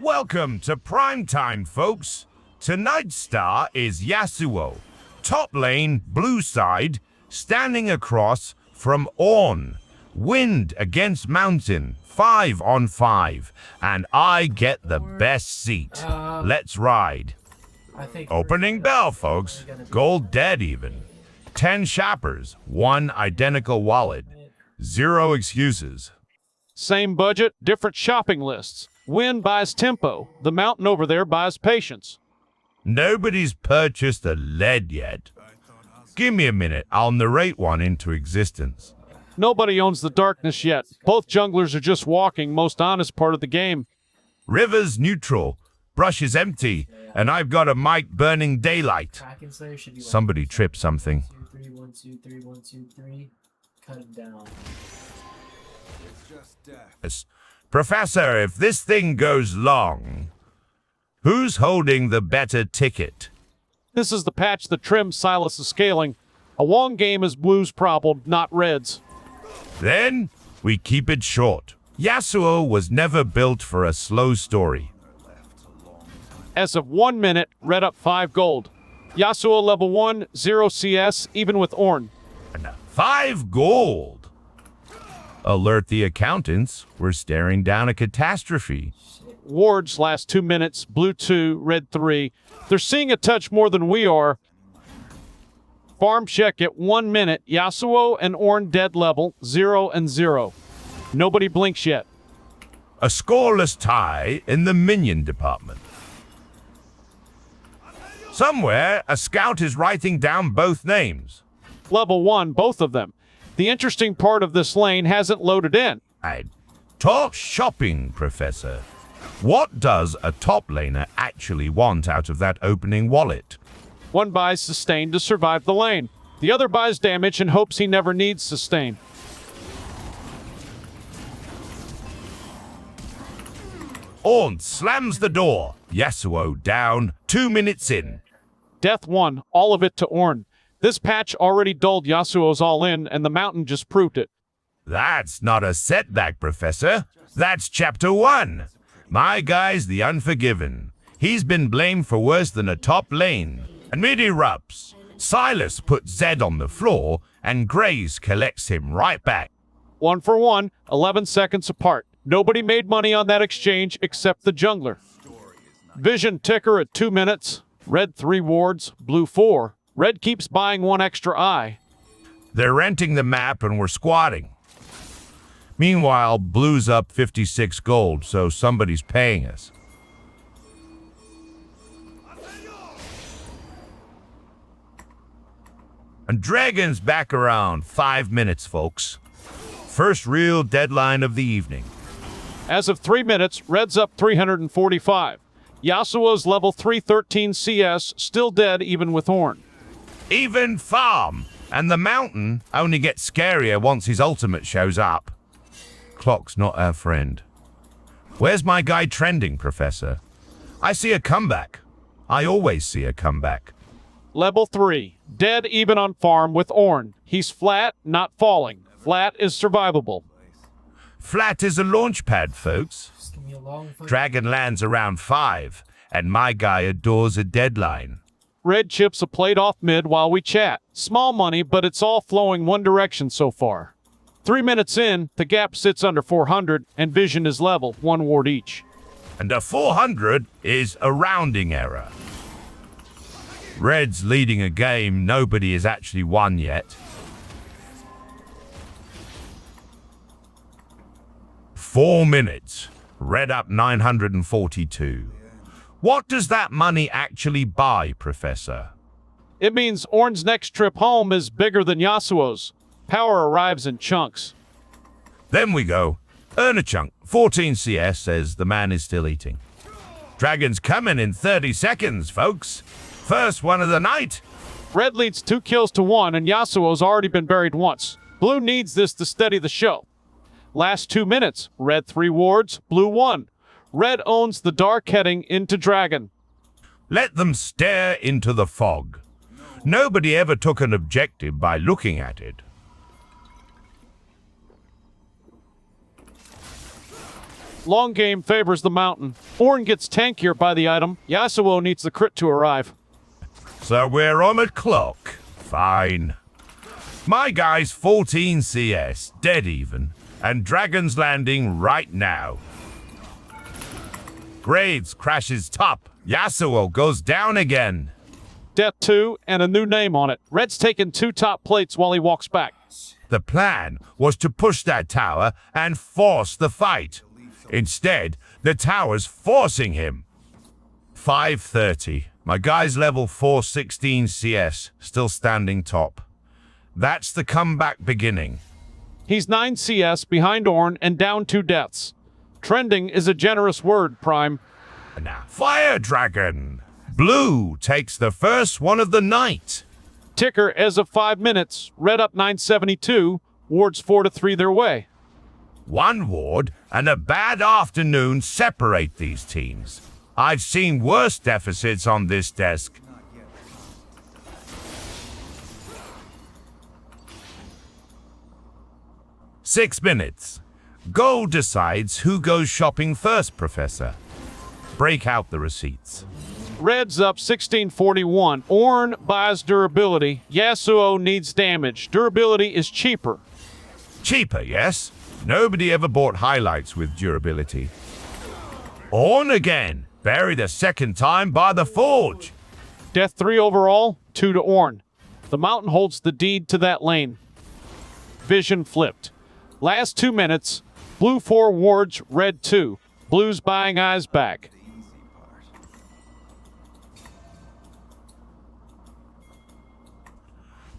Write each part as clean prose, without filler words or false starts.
Welcome to Primetime, folks. Tonight's star is Yasuo, top lane, blue side, standing across from Ornn. Wind against mountain, 5 on 5, and I get the best seat. Let's ride. Opening bell, folks. Gold dead even. 10 shoppers, 1 identical wallet. 0 excuses. Same budget, different shopping lists. Wind buys tempo. The mountain over there buys patience. Nobody's purchased a lead yet. Give me a minute, I'll narrate one into existence. Nobody owns the darkness yet. Both junglers are just walking, most honest part of the game. River's neutral, brush is empty, and I've got a mic burning daylight. Somebody tripped something. 2, 3, 1, 2, 3, 1, 2, 3. Cut him down. Yes. Professor, if this thing goes long, who's holding the better ticket? This is the patch that trims Silas' scaling. A long game is Blue's problem, not Red's. Then we keep it short. Yasuo was never built for a slow story. As of 1 minute, Red up 5 gold. Yasuo level 1, 0 CS, even with Ornn. 5 gold! Alert the accountants, we're staring down a catastrophe. Wards last 2 minutes, Blue 2, Red 3. They're seeing a touch more than we are. Farm check at 1 minute, Yasuo and Ornn dead level, 0 and 0. Nobody blinks yet. A scoreless tie in the minion department. Somewhere, a scout is writing down both names. Level 1, both of them. The interesting part of this lane hasn't loaded in. I'd talk shopping, Professor. What does a top laner actually want out of that opening wallet? One buys sustain to survive the lane. The other buys damage and hopes he never needs sustain. Ornn slams the door. Yasuo down, 2 minutes in. Death 1, all of it to Ornn. This patch already dulled Yasuo's all-in, and the mountain just proved it. That's not a setback, Professor. That's chapter 1. My guy's the Unforgiven. He's been blamed for worse than a top lane. And mid erupts. Silas puts Zed on the floor, and Grace collects him right back. 1 for 1, 11 seconds apart. Nobody made money on that exchange except the jungler. Vision ticker at 2 minutes. Red 3 wards, Blue 4. Red keeps buying 1 extra eye. They're renting the map and we're squatting. Meanwhile, Blue's up 56 gold, so somebody's paying us. And Dragon's back around 5 minutes, folks. First real deadline of the evening. As of 3 minutes, Red's up 345. Yasuo's level 313 CS, still dead even with Ornn. Even farm, and the mountain only gets scarier once his ultimate shows up. Clock's not our friend. Where's my guy trending, Professor? I see a comeback. I always see a comeback. Level 3, dead even on farm with Ornn. He's flat, not falling. Flat is survivable. Flat is a launch pad, folks. Dragon lands around 5, and my guy adores a deadline. Red chips a plate off mid while we chat. Small money, but it's all flowing one direction so far. 3 minutes in, the gap sits under 400, and Vision is level, 1 ward each. And a 400 is a rounding error. Red's leading a game nobody has actually won yet. 4 minutes. Red up 942. What does that money actually buy, Professor? It means Ornn's next trip home is bigger than Yasuo's. Power arrives in chunks. Then we go. Earn a chunk. 14 CS says the man is still eating. Dragon's coming in 30 seconds, folks. First one of the night. Red leads 2 kills to 1, and Yasuo's already been buried once. Blue needs this to steady the show. Last 2 minutes. Red 3 wards, Blue 1. Red owns the dark heading into Dragon. Let them stare into the fog. Nobody ever took an objective by looking at it. Long game favors the mountain. Ornn gets tankier by the item. Yasuo needs the crit to arrive. So we're on the clock. Fine. My guy's 14 CS, dead even, and Dragon's Landing right now. Graves crashes top. Yasuo goes down again. Death 2 and a new name on it. Red's taken 2 top plates while he walks back. The plan was to push that tower and force the fight. Instead, the tower's forcing him. 5:30. My guy's level 416 CS, still standing top. That's the comeback beginning. He's 9 CS behind Ornn and down 2 deaths. Trending is a generous word, Prime. Now, Fire Dragon. Blue takes the first one of the night. Ticker as of 5 minutes. Red up 972. Wards 4-3 their way. One ward and a bad afternoon separate these teams. I've seen worse deficits on this desk. Six minutes. Gold decides who goes shopping first, Professor. Break out the receipts. Red's up 1641. Ornn buys durability. Yasuo needs damage. Durability is cheaper. Cheaper, yes? Nobody ever bought highlights with durability. Ornn again, buried a second time by the forge. Death 3 overall, 2 to Ornn. The mountain holds the deed to that lane. Vision flipped. Last 2 minutes. Blue 4 wards, red 2. Blue's buying eyes back.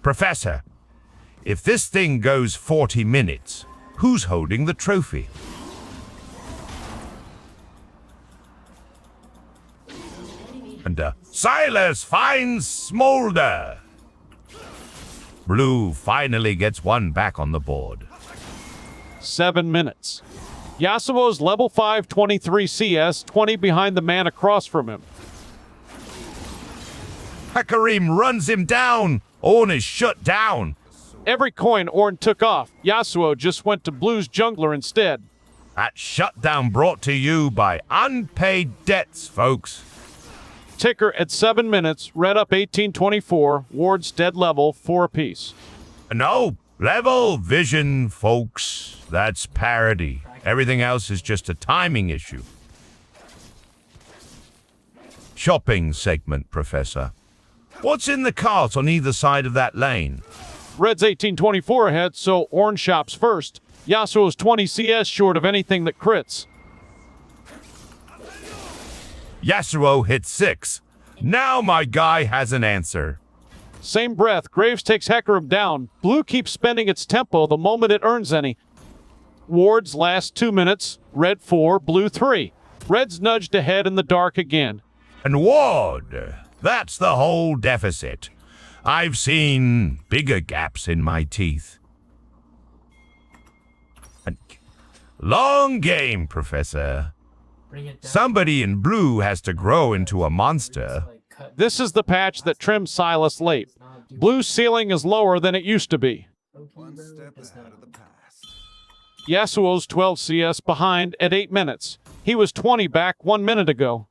Professor, if this thing goes 40 minutes, who's holding the trophy? And Silas finds Smolder. Blue finally gets one back on the board. 7 minutes. Yasuo's level 5, 23 CS, 20 behind the man across from him. Hecarim runs him down. Ornn is shut down. Every coin Ornn took off. Yasuo just went to Blue's jungler instead. That shutdown brought to you by unpaid debts, folks. Ticker at 7 minutes, red up 1824, wards dead level, 4 apiece. No, level vision, folks. That's parity. Everything else is just a timing issue. Shopping segment, Professor. What's in the cart on either side of that lane? Red's 1824 ahead, so Ornn shops first. Yasuo's 20 CS short of anything that crits. Yasuo hits 6. Now my guy has an answer. Same breath, Graves takes Hecarim down. Blue keeps spending its tempo the moment it earns any. Wards last 2 minutes, red 4, blue 3. Red's nudged ahead in the dark again. And ward, that's the whole deficit. I've seen bigger gaps in my teeth. And long game, Professor. Bring it down. Somebody in blue has to grow into a monster. Like, cut This is the patch that trimmed Silas late. not do Blue's ceiling is lower than it used to be. One step ahead of the past. Yasuo's 12 CS behind at 8 minutes. He was 20 back 1 minute ago.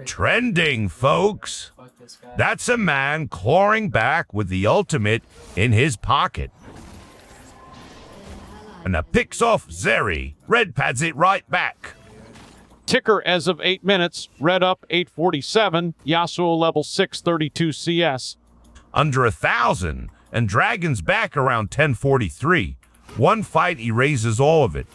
Trending, folks. Fuck this guy. That's a man clawing back with the ultimate in his pocket. And a picks off Zeri. Red pads it right back. Ticker as of 8 minutes, red up 847, Yasuo level 632 CS. Under 1,000, and Dragon's back around 1043. One fight erases all of it.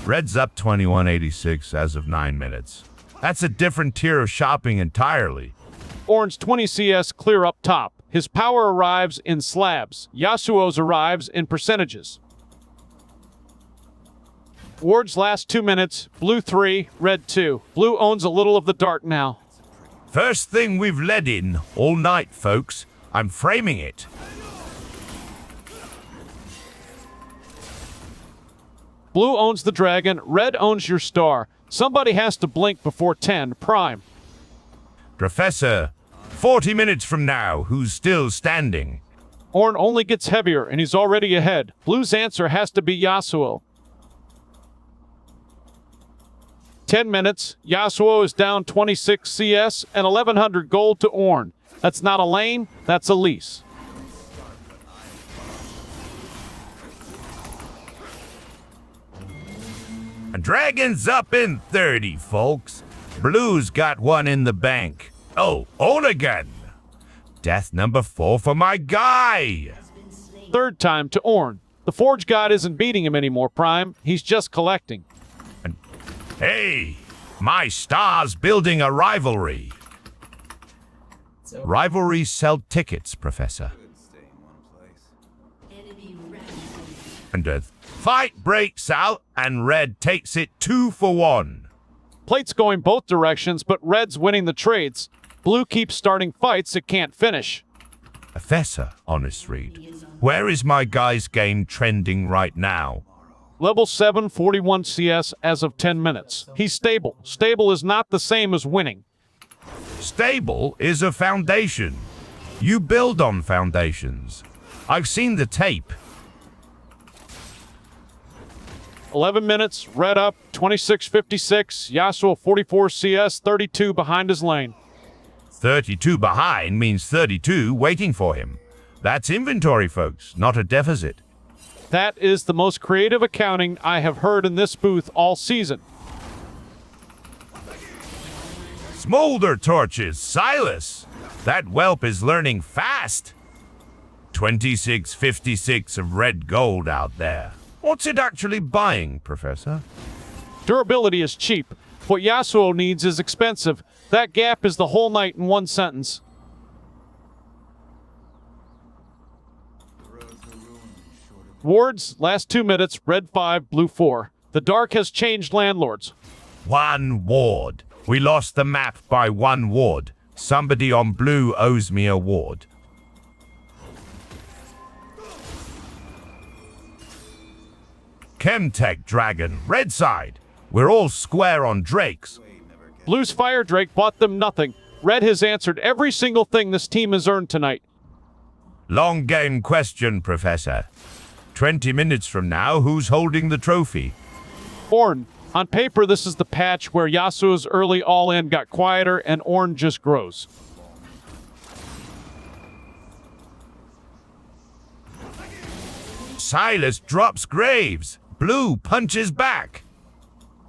Red's up 2186 as of 9 minutes. That's a different tier of shopping entirely. Ornn's 20 CS clear up top. His power arrives in slabs. Yasuo's arrives in percentages. Ward's last 2 minutes, blue 3, red 2. Blue owns a little of the dark now. First thing we've led in all night, folks. I'm framing it. Blue owns the dragon, red owns your star. Somebody has to blink before 10, prime. Professor, 40 minutes from now, who's still standing? Ornn only gets heavier and he's already ahead. Blue's answer has to be Yasuo. 10 minutes, Yasuo is down 26 CS and 1100 gold to Ornn. That's not a lane, that's a lease. Dragon's up in 30, folks. Blue's got one in the bank. Oh, on again. Death number 4 for my guy. Third time to Ornn. The Forge God isn't beating him anymore, Prime. He's just collecting. Hey, my star's building a rivalry. So, Rivalries sell tickets, Professor. And a fight breaks out, and Red takes it 2 for 1. Plate's going both directions, but Red's winning the trades. Blue keeps starting fights it can't finish. Professor, honest read. Where is my guy's game trending right now? Level 7, 41 CS as of 10 minutes. He's stable. Stable is not the same as winning. Stable is a foundation. You build on foundations. I've seen the tape. 11 minutes, Red up, 26-56. Yasuo 44 CS, 32 behind his lane. 32 behind means 32 waiting for him. That's inventory, folks, not a deficit. That is the most creative accounting I have heard in this booth all season. Smolder torches, Silas. That whelp is learning fast. 26.56 of red gold out there. What's it actually buying, Professor? Durability is cheap. What Yasuo needs is expensive. That gap is the whole night in one sentence. Wards, last 2 minutes, red 5, blue 4. The dark has changed landlords. 1 ward. We lost the map by 1 ward. Somebody on blue owes me a ward. Chemtech Dragon, red side. We're all square on Drakes. Blue's Fire Drake bought them nothing. Red has answered every single thing this team has earned tonight. Long game question, Professor. 20 minutes from now, who's holding the trophy? Ornn. On paper, this is the patch where Yasuo's early all-in got quieter and Ornn just grows. Silas drops Graves. Blue punches back.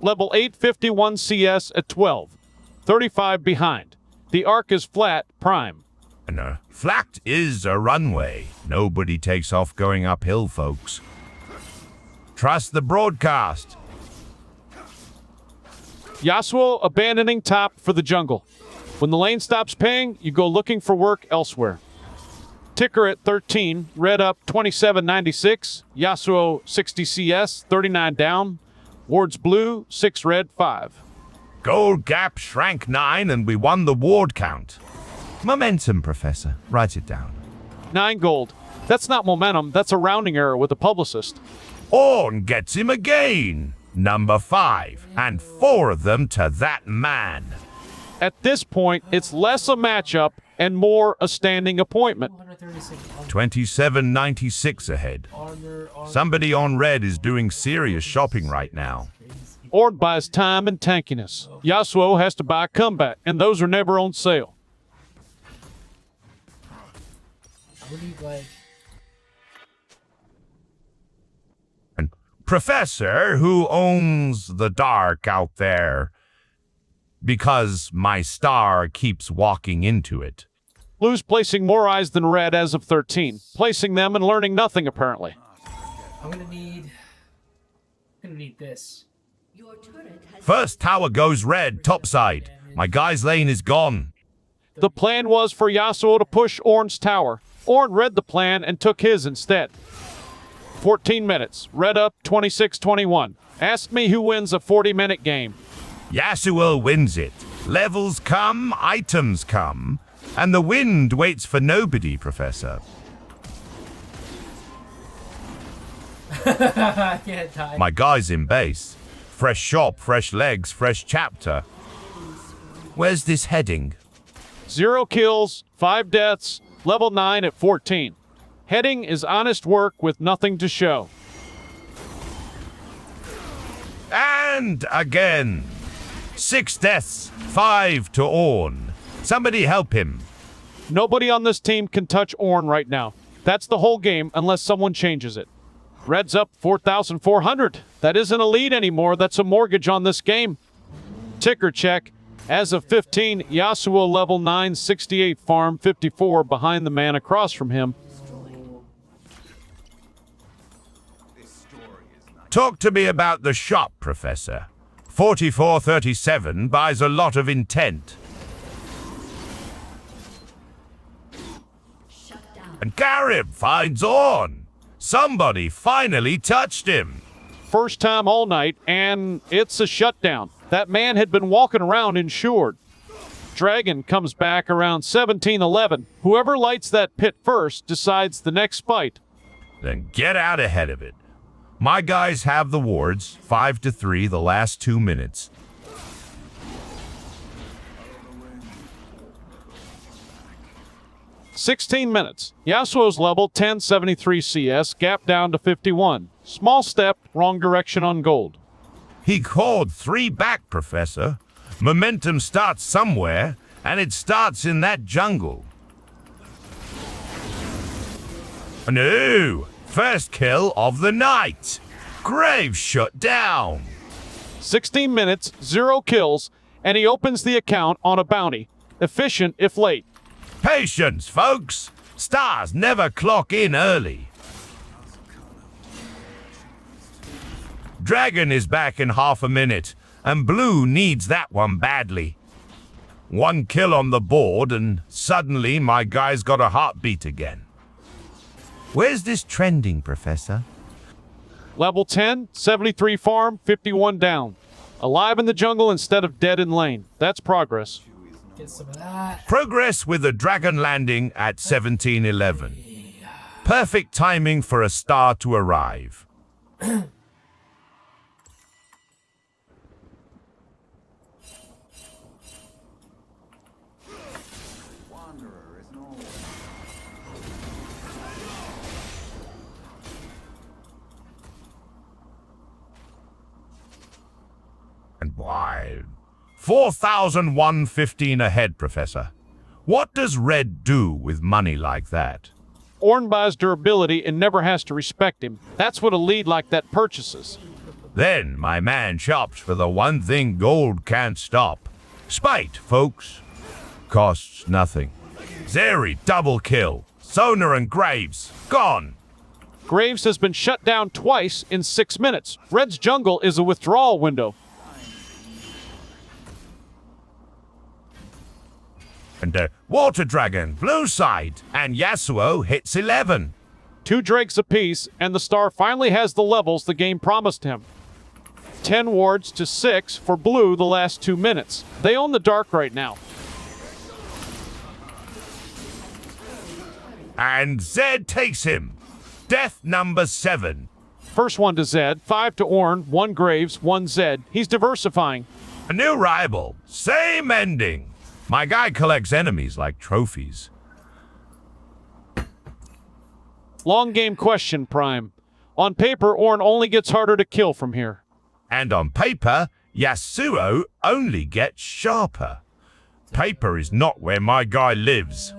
Level 8, 51 CS at 12. 35 behind. The arc is flat, Prime. And flat is a runway. Nobody takes off going uphill, folks. Trust the broadcast. Yasuo abandoning top for the jungle. When the lane stops paying, you go looking for work elsewhere. Ticker at 13, red up 27.96. Yasuo 60 CS, 39 down. Wards blue, 6 red, 5. Gold gap shrank 9 and we won the ward count. Momentum, Professor. Write it down. 9 gold. That's not momentum, that's a rounding error with a publicist. Ornn gets him again. Number 5, and 4 of them to that man. At this point, it's less a matchup and more a standing appointment. 27.96 ahead. Somebody on red is doing serious shopping right now. Ornn buys time and tankiness. Yasuo has to buy a comeback, and those are never on sale. What do you like? And Professor, who owns the dark out there, because my star keeps walking into it. Blue's placing more eyes than red as of 13. Placing them and learning nothing, apparently. I'm gonna need this. First tower goes red, topside. My guy's lane is gone. The plan was for Yasuo to push Ornn's tower. Ornn read the plan and took his instead. 14 minutes. Red up 26-21. Ask me who wins a 40-minute game. Yasuo wins it. Levels come, items come, and the wind waits for nobody, Professor. I can't die. My guy's in base. Fresh shop, fresh legs, fresh chapter. Where's this heading? 0 kills, 5 deaths, level 9 at 14. Heading is honest work with nothing to show. And again. 6 deaths, 5 to Ornn. Somebody help him. Nobody on this team can touch Ornn right now. That's the whole game unless someone changes it. Red's up 4,400. That isn't a lead anymore. That's a mortgage on this game. Ticker check. As of 15, Yasuo level 9, 68 farm, 54 behind the man across from him. Talk to me about the shop, Professor. 4437 buys a lot of intent. And Hecarim finds Ornn. Somebody finally touched him. First time all night, and it's a shutdown. That man had been walking around insured. Dragon comes back around 1711. Whoever lights that pit first decides the next fight. Then get out ahead of it. My guys have the wards, 5 to 3 the last 2 minutes. "16 minutes. Yasuo's level 1073 CS, gap down to 51. Small step, wrong direction on gold. He called 3 back, Professor. Momentum starts somewhere, and it starts in that jungle. No! First kill of the night. Graves shut down. 16 minutes, 0 kills, and he opens the account on a bounty. Efficient if late. Patience, folks. Stars never clock in early. Dragon is back in half a minute, and Blue needs that one badly. 1 kill on the board, and suddenly my guy's got a heartbeat again. Where's this trending, Professor? Level 10, 73 farm, 51 down. Alive in the jungle instead of dead in lane. That's progress. Get some of that. Progress with the dragon landing at 1711. Perfect timing for a star to arrive. And why? 4,115 ahead, Professor. What does Red do with money like that? Ornn buys durability and never has to respect him. That's what a lead like that purchases. Then my man shops for the one thing gold can't stop. Spite, folks. Costs nothing. Zeri double kill. Sona and Graves gone. Graves has been shut down twice in 6 minutes. Red's jungle is a withdrawal window. And Water Dragon, blue side, and Yasuo hits 11. 2 drakes apiece, and the star finally has the levels the game promised him. 10 wards to 6 for blue the last 2 minutes. They own the dark right now. And Zed takes him. Death number 7. First one to Zed, 5 to Ornn, 1 Graves, 1 Zed. He's diversifying. A new rival, same ending. My guy collects enemies like trophies. Long game question, Prime. On paper, Ornn only gets harder to kill from here. And on paper, Yasuo only gets sharper. Paper is not where my guy lives.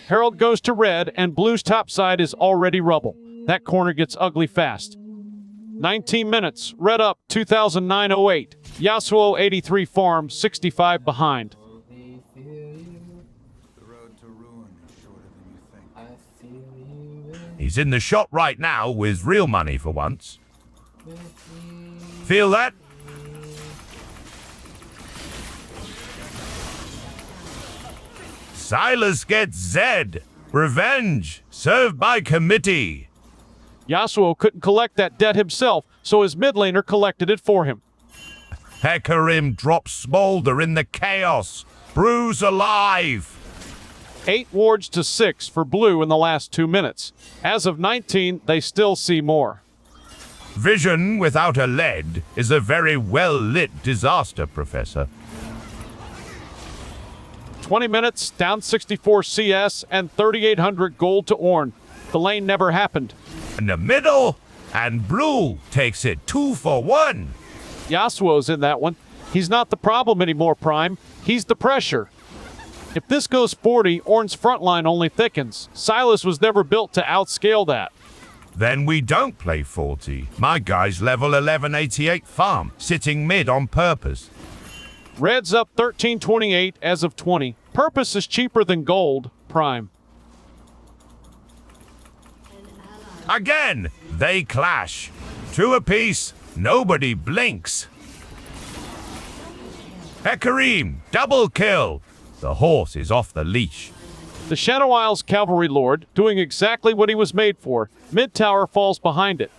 Herald goes to red, and blue's top side is already rubble. That corner gets ugly fast. 19 minutes, red up 2,908. Yasuo 83 farm, 65 behind. He's in the shop right now with real money for once. Feel that? Silas gets Zed. Revenge, served by committee. Yasuo couldn't collect that debt himself, so his mid laner collected it for him. Hecarim drops Smolder in the chaos. Bruise alive. 8 wards to 6 for blue in the last 2 minutes. As of 19, they still see more. Vision without a lead is a very well-lit disaster, Professor. 20 minutes, down 64 CS, and 3,800 gold to Ornn. The lane never happened. In the middle, and blue takes it 2 for 1. Yasuo's in that one. He's not the problem anymore, Prime. He's the pressure. If this goes 40, Ornn's front line only thickens. Silas was never built to outscale that. Then we don't play 40. My guy's level 1188 farm, sitting mid on purpose. Red's up 1328 as of 20. Purpose is cheaper than gold, Prime. Again, they clash. 2 apiece, nobody blinks. Hecarim, double kill. The horse is off the leash. The Shadow Isles Cavalry Lord, doing exactly what he was made for. Mid tower falls behind it.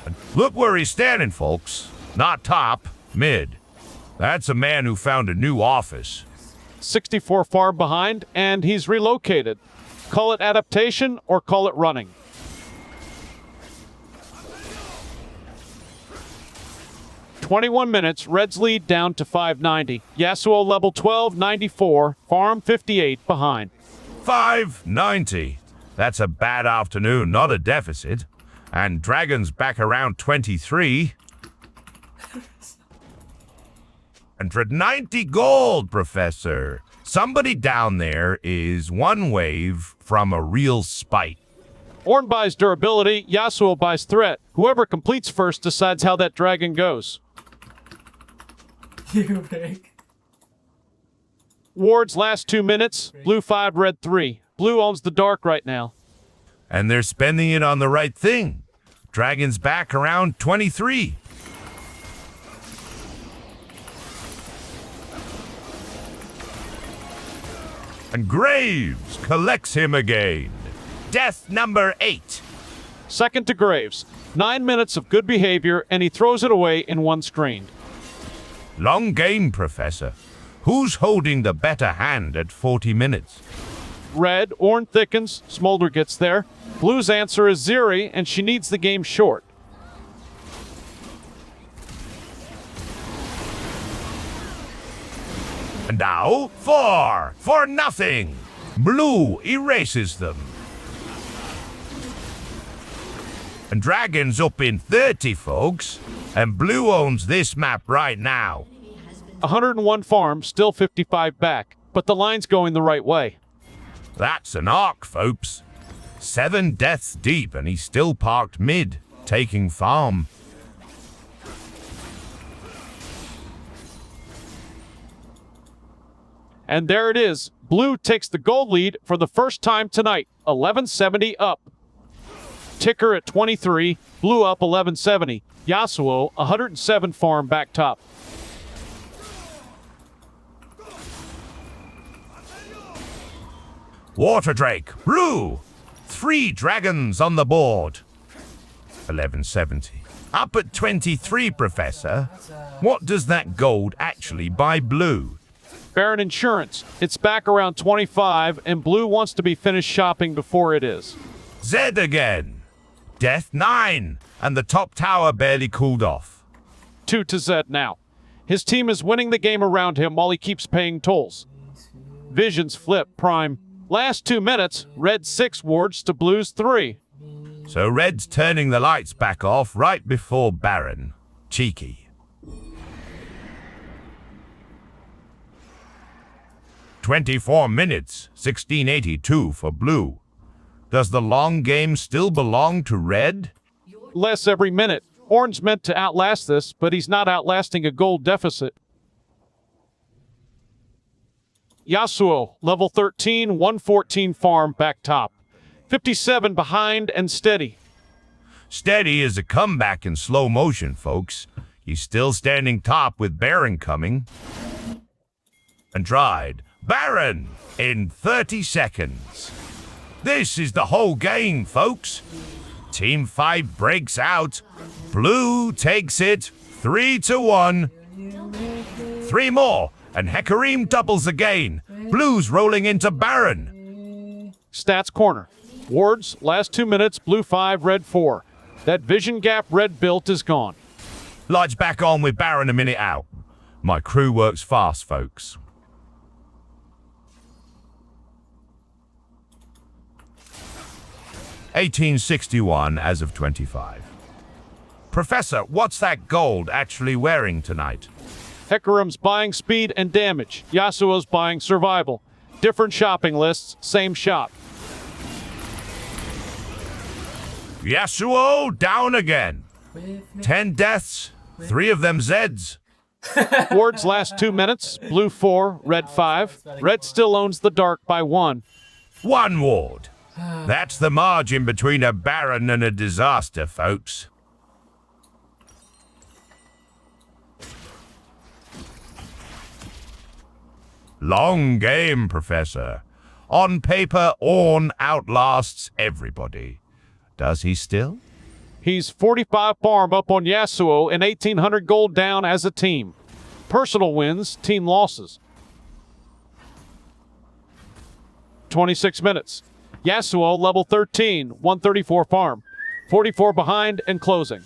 And look where he's standing, folks. Not top, mid. That's a man who found a new office. 64 farm behind, and he's relocated. Call it adaptation or call it running. "21 minutes, Red's lead down to 590. Yasuo level 12, 94, farm 58 behind. 590. That's a bad afternoon, not a deficit. And Dragon's back around 23. 190 gold, Professor. Somebody down there is one wave from a real spite. Ornn buys durability, Yasuo buys threat. Whoever completes first decides how that dragon goes. You pick. Ward's last 2 minutes, blue 5, red 3. Blue owns the dark right now. And they're spending it on the right thing. Dragon's back around 23. And Graves collects him again. Death number 8. Second to Graves. 9 minutes of good behavior, and he throws it away in one screen. Long game, Professor. Who's holding the better hand at 40 minutes? Red, Ornn thickens, Smolder gets there. Blue's answer is Ziri, and she needs the game short. And now, 4 for nothing. Blue erases them. And Dragon's up in 30, folks. And Blue owns this map right now. 101 farm, still 55 back, but the line's going the right way. That's an arc, folks. 7 deaths deep, and he's still parked mid, taking farm. And there it is. Blue takes the gold lead for the first time tonight. 1170 up. Ticker at 23. Blue up 1170. Yasuo 107 farm back top. Water Drake, Blue. 3 dragons on the board. 1170. Up at 23, Professor. What does that gold actually buy Blue? Baron Insurance. It's back around 25, and Blue wants to be finished shopping before it is. Zed again. Death 9, and the top tower barely cooled off. 2 to Zed now. His team is winning the game around him while he keeps paying tolls. Visions flip, Prime. Last 2 minutes, Red 6 wards to Blue's 3. So Red's turning the lights back off right before Baron. Cheeky. 24 minutes, 1682 for Blue. Does the long game still belong to Red? Less every minute. Ornn's meant to outlast this, but he's not outlasting a gold deficit. Yasuo, level 13, 114 farm, back top. 57 behind and steady. Steady is a comeback in slow motion, folks. He's still standing top with Baron coming. And tried. Baron in 30 seconds. This is the whole game, folks. Teamfight breaks out. Blue takes it 3-1. 3 more, and Hecarim doubles again. Blue's rolling into Baron. Stats corner. Wards, last 2 minutes, Blue 5, Red 4. That vision gap Red built is gone. Lights back on with Baron a minute out. My crew works fast, folks. 1861 as of 25. Professor, what's that gold actually wearing tonight? Hecarim's buying speed and damage. Yasuo's buying survival. Different shopping lists, same shop. Yasuo down again. 10 deaths, 3 of them Zeds. Ward's last 2 minutes. Blue 4, red 5. Red still owns the dark by 1. 1 ward. That's the margin between a Baron and a disaster, folks. Long game, Professor. On paper, Ornn outlasts everybody. Does he still? He's 45 farm up on Yasuo and 1,800 gold down as a team. Personal wins, team losses. 26 minutes. Yasuo level 13, 134 farm. 44 behind and closing.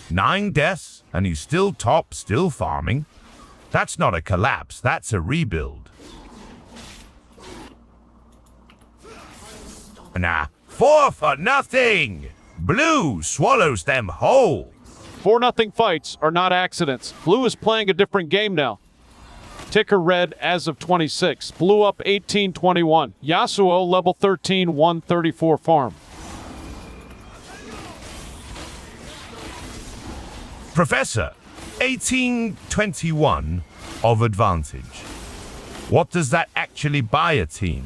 9 deaths, and he's still top, still farming. That's not a collapse, that's a rebuild. Nah, 4 for nothing! Blue swallows them whole. 4-0 fights are not accidents. Blue is playing a different game now. Ticker red as of 26. Blue up 18-21. Yasuo level 13, 134 farm. Professor, 1821 of advantage. What does that actually buy a team?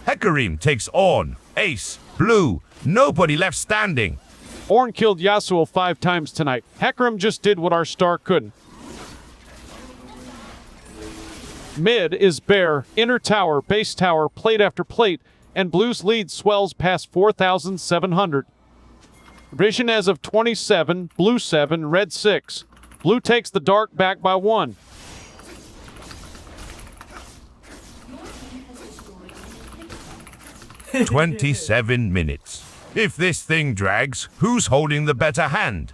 Hecarim takes Ornn, ace, blue, nobody left standing. Ornn killed Yasuo 5 times tonight. Hecarim just did what our star couldn't. Mid is bare, inner tower, base tower, plate after plate, and Blue's lead swells past 4,700. Vision as of 27, Blue 7, Red 6. Blue takes the dark back by 1. "27 minutes. If this thing drags, who's holding the better hand?"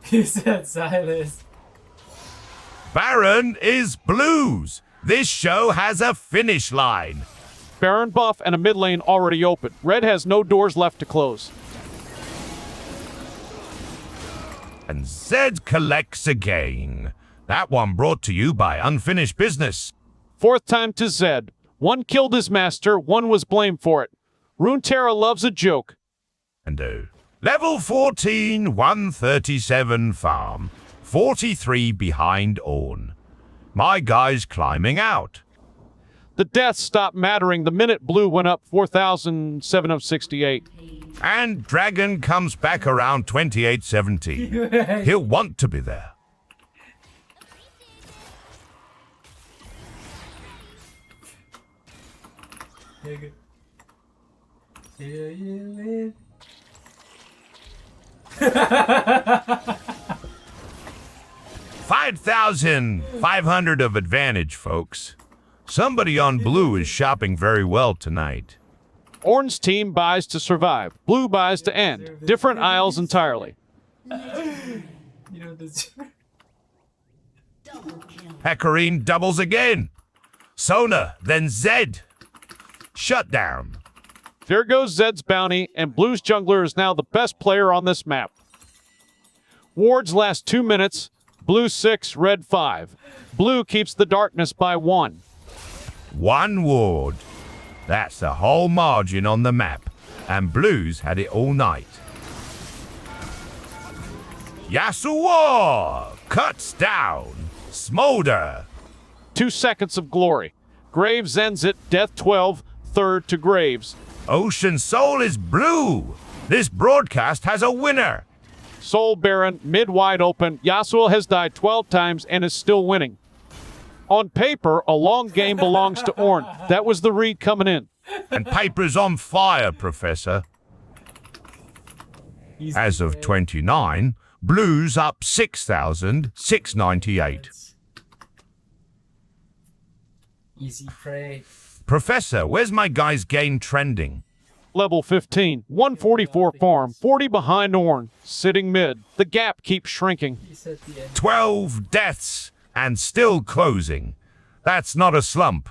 He said Silas. Baron is Blues. This show has a finish line. Baron buff and a mid lane already open. Red has no doors left to close. And Zed collects again. That one brought to you by Unfinished Business. 4th time to Zed. 1 killed his master, 1 was blamed for it. Runeterra loves a joke. And level 14, 137 farm. 43 behind Ornn. My guy's climbing out. The deaths stopped mattering the minute Blue went up 4,768. And Dragon comes back around 2870. He'll want to be there. Here you live. 5,500 of advantage, folks. Somebody on Blue is shopping very well tonight. Ornn's team buys to survive. Blue buys to end. Different aisles entirely. You know this. Hecarim doubles again. Sona, then Zed. Shut down. There goes Zed's bounty, and Blue's jungler is now the best player on this map. Ward's last 2 minutes. Blue 6, red 5. Blue keeps the darkness by 1. 1 ward. That's the whole margin on the map, and Blues had it all night. Yasuo cuts down. Smolder. 2 seconds of glory. Graves ends it, death 12, 3rd to Graves. Ocean Soul is Blue. This broadcast has a winner. Soul Baron, mid wide open. Yasuo has died 12 times and is still winning. On paper, a long game belongs to Ornn. That was the read coming in. And Piper's on fire, Professor. As of 29, Blues up 6,698. Easy prey. Professor, where's my guy's gain trending? Level 15, 144 farm, 40 behind Ornn, sitting mid. The gap keeps shrinking. He's at the end. 12 deaths and still closing. That's not a slump.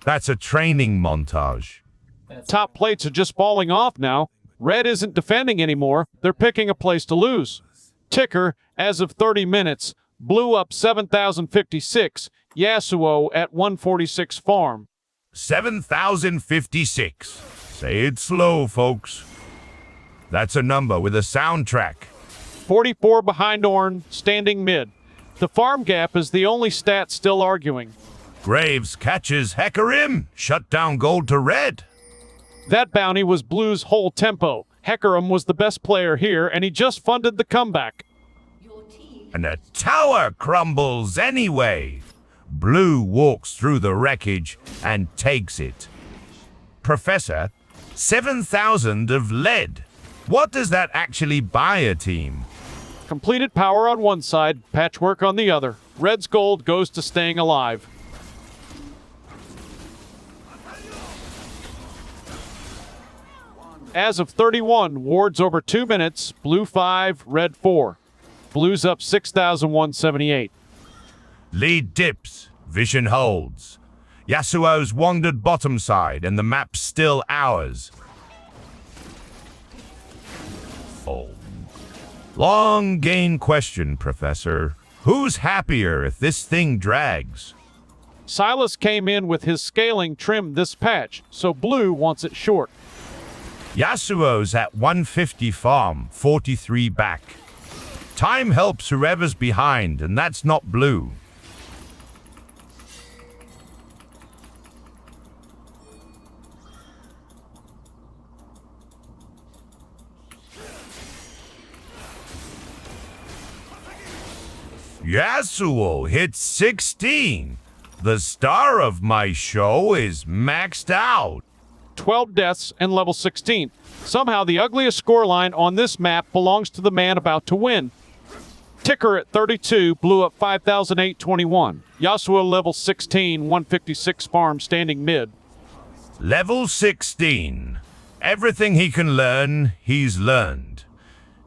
That's a training montage. That's Top plates are just falling off now. Red isn't defending anymore. They're picking a place to lose. Ticker, as of 30 minutes, Blue up 7,056. Yasuo at 146 farm. 7,056. Say it slow, folks. That's a number with a soundtrack. 44 behind Ornn, standing mid. The farm gap is the only stat still arguing. Graves catches Hecarim. Shut down gold to red. That bounty was Blue's whole tempo. Hecarim was the best player here, and he just funded the comeback. And the tower crumbles anyway. Blue walks through the wreckage and takes it. Professor, 7,000 of lead. What does that actually buy a team? Completed power on one side, patchwork on the other. Red's gold goes to staying alive. As of 31, wards over 2 minutes, Blue 5, Red 4. Blue's up 6,178. Lead dips, vision holds. Yasuo's wandered bottom side and the map's still ours. Oh. Long game question, Professor. Who's happier if this thing drags? Silas came in with his scaling trimmed this patch, so Blue wants it short. Yasuo's at 150 farm, 43 back. Time helps whoever's behind, and that's not Blue. Yasuo hits 16. The star of my show is maxed out. 12 deaths and level 16. Somehow the ugliest scoreline on this map belongs to the man about to win. Ticker at 32, Blue up 5,821. Yasuo level 16, 156 farm, standing mid. Level 16. Everything he can learn, he's learned.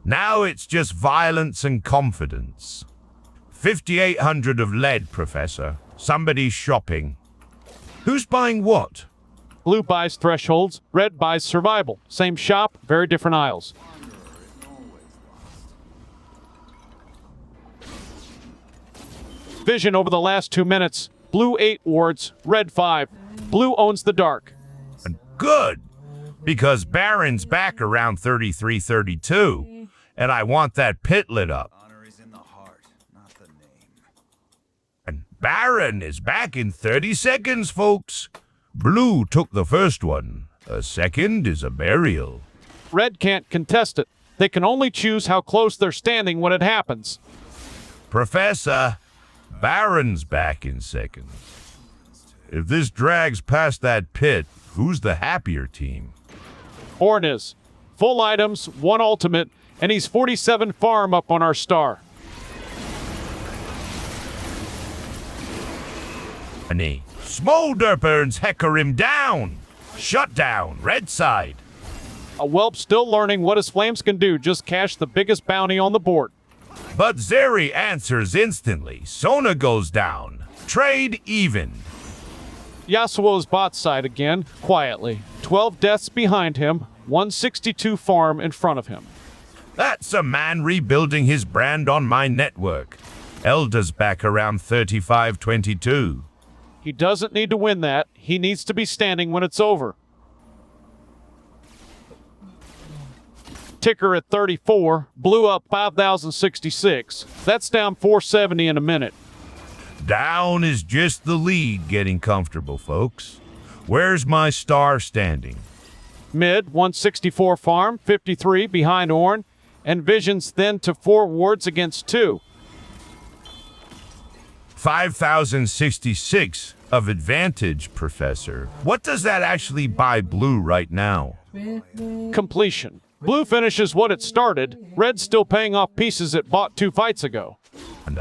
Now it's just violence and confidence. 5,800 of lead, Professor. Somebody's shopping. Who's buying what? Blue buys thresholds, red buys survival. Same shop, very different aisles. Vision over the last 2 minutes. Blue 8 wards, red 5. Blue owns the dark. And good, because Baron's back around 33-32, and I want that pit lit up. Honor is in the heart, not the name. And Baron is back in 30 seconds, folks. Blue took the first one. A second is a burial. Red can't contest it. They can only choose how close they're standing when it happens. Professor, Baron's back in seconds. If this drags past that pit, who's the happier team? Ornn is. Full items, 1 ultimate, and he's 47 farm up on our star. And he Smolder burns Hecarim down. Shut down, red side. A whelp still learning what his flames can do. Just cash the biggest bounty on the board. But Zeri answers instantly. Sona goes down. Trade even. Yasuo's bot side again, quietly. 12 deaths behind him, 162 farm in front of him. That's a man rebuilding his brand on my network. Elder's back around 35-22. He doesn't need to win that. He needs to be standing when it's over. Ticker at 34, Blue up 5,066. That's down 470 in a minute. Down is just the lead getting comfortable, folks. Where's my star standing? Mid, 164 farm, 53 behind Ornn, and Vision's thin to 4 wards against 2. 5,066 of advantage, Professor. What does that actually buy Blue right now? Completion. Blue finishes what it started. Red's still paying off pieces it bought 2 fights ago. And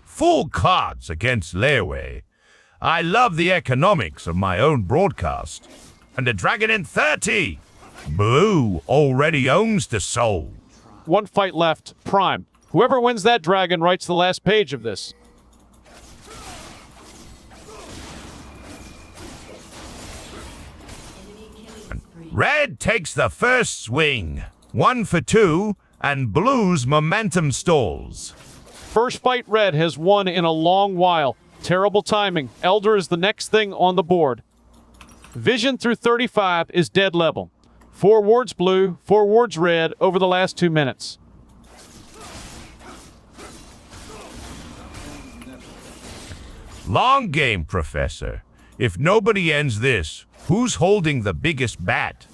full cards against layaway. I love the economics of my own broadcast. And a dragon in 30. Blue already owns the soul. 1 fight left, Prime. Whoever wins that dragon writes the last page of this. Red takes the first swing. 1 for 2, and Blue's momentum stalls. First fight Red has won in a long while. Terrible timing. Elder is the next thing on the board. Vision through 35 is dead level. 4 wards Blue, 4 wards Red over the last 2 minutes. Long game, Professor. If nobody ends this, who's holding the biggest bat?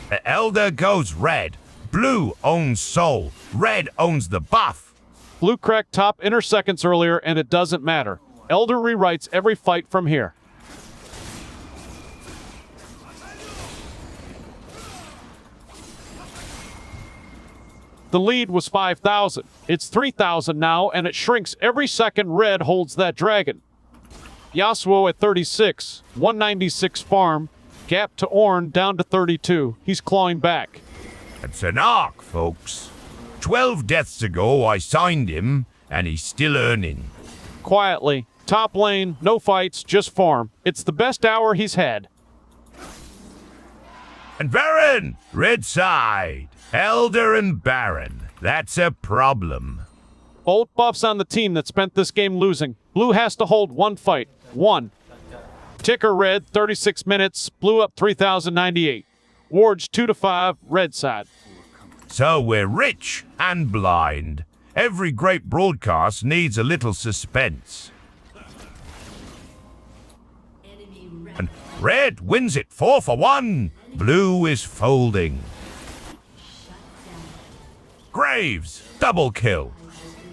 The Elder goes red. Blue owns soul. Red owns the buff. Blue cracked top inner seconds earlier, and it doesn't matter. Elder rewrites every fight from here. The lead was 5,000. It's 3,000 now, and it shrinks every second Red holds that dragon. Yasuo at 36, 196 farm. Gap to Ornn down to 32. He's clawing back. It's an arc, folks. 12 deaths ago, I signed him, and he's still earning. Quietly, top lane, no fights, just farm. It's the best hour he's had. And Baron! Red side. Elder and Baron. That's a problem. Both buffs on the team that spent this game losing. Blue has to hold one fight. 1. Ticker Red, 36 minutes. Blue up 3,098. Wards 2 to 5, Red side. So we're rich and blind. Every great broadcast needs a little suspense. And Red wins it 4 for 1. Blue is folding. Graves, double kill.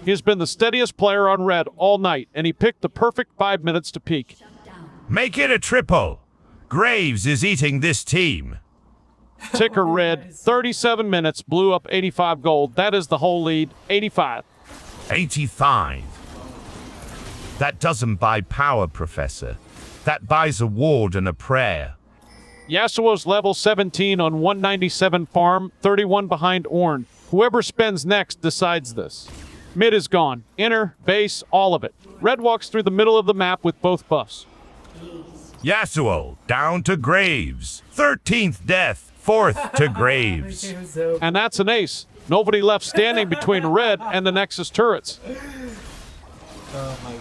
He's been the steadiest player on Red all night, and he picked the perfect 5 minutes to peak. Make it a triple. Graves is eating this team. Ticker Red, 37 minutes, Blue up 85 gold. That is the whole lead, 85. 85. That doesn't buy power, Professor. That buys a ward and a prayer. Yasuo's level 17 on 197 farm, 31 behind Ornn. Whoever spends next decides this. Mid is gone. Inner, base, all of it. Red walks through the middle of the map with both buffs. Yasuo down to Graves. 13th death, 4th to Graves. And that's an ace. Nobody left standing between Red and the Nexus turrets. Oh my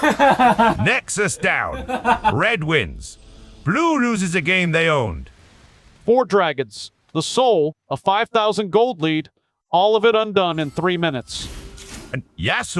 god. Nexus down. Red wins. Blue loses a game they owned. 4 dragons. The Soul, a 5,000 gold lead. All of it undone in 3 minutes. And Yasuo